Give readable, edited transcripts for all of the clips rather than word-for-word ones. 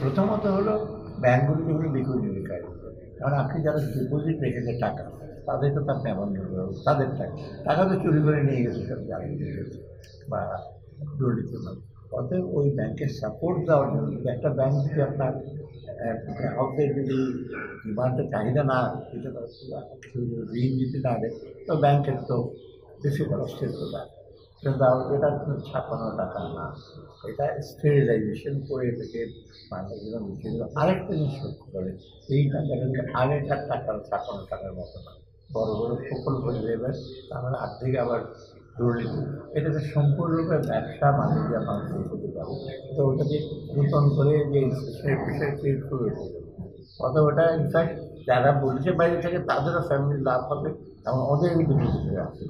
প্রথমত হলো ব্যাঙ্কগুলি হলো লিকুইডিটি ক্রাইসিস। কারণ আপনি যারা ডিপোজিট রেখেছে টাকা, তাদেরকে তো আপনি এমন তাদের টাকা তো চুরি করে নিয়ে গেছে সব যারা বা দুর্নীতির মাধ্যমে। অতএব ওই ব্যাংকের সাপোর্ট দেওয়ার জন্য একটা ব্যাংক যদি আপনার গ্রাহকদের যদি ডিমান্ডের চাহিদা না দিতে পারে, ঋণ দিতে না দেয়, তো ব্যাংকের তো বেশি অস্তিত্ব দেয়। কিন্তু এটা কিন্তু ছাপানো টাকা না, এটা স্টেরিলাইজেশন করে থেকে মানুষগুলো মিশিয়ে দিল। আরেকটা জিনিস লক্ষ্য করে, এই টাকাটা কিন্তু আগেকার টাকার ছাপানো টাকার মতো না, বড় বড় প্রকল্প দেবেন, তাহলে আর্থিক আবার দুর্নীতি, এটাকে সম্পূর্ণরূপে ব্যবসা বাণিজ্য মানুষ করতে পারে। তো ওটাকে নূতন করে যে ইনস্টিটিউশনের বিষয়ে ক্রিয়েট করে অথবা ওটা ইনফ্যাক্ট যারা বলছে বাইরে থেকে তাদেরও ফ্যামিলির লাভ হবে এবং ওদের কিন্তু বিদেশে আছে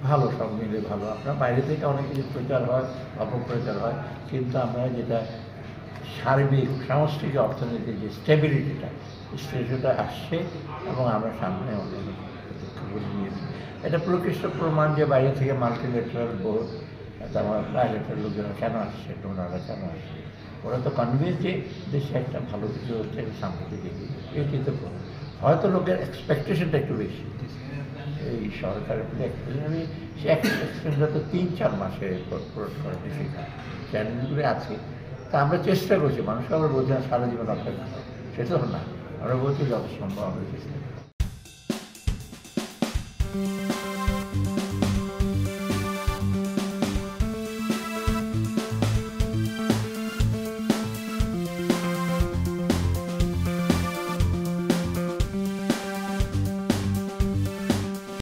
ভালো, সব মিলে ভালো। আপনার বাইরে থেকে অনেক কিছু প্রচার হয়, অপপ্রচার হয়, কিন্তু আমরা যেটা সার্বিক সামষ্টিক অর্থনীতির যে স্টেবিলিটিটা সেটা আসছে এবং আমরা সামনে অনেক নিয়েছি। এটা প্রকৃষ্ট প্রমাণ যে বাইরে থেকে মাল্টিলেটারাল বোর্ড, তারপর বাইরেটার লোকেরা কেন আসছে, ডোনাররা কেন আসছে, ওরা তো কনভিন্স যে দেশে একটা ভালো কিছু হচ্ছে, সামনে দিকে এটি তো হয়তো লোকের এক্সপেকটেশনটা একটু বেশি এই সরকারের প্রতি আমি সে এক্সপেকটেশনটা তো 3-4 মাসে পূরণ করা বেশি চ্যালেঞ্জগুলি আছে। তা আমরা চেষ্টা করছি, মানুষকে আমরা বলছি না সারা জীবন অপেক্ষা, সেটা না, আমরা বলছি যত সম্ভব আমরা চেষ্টা করি।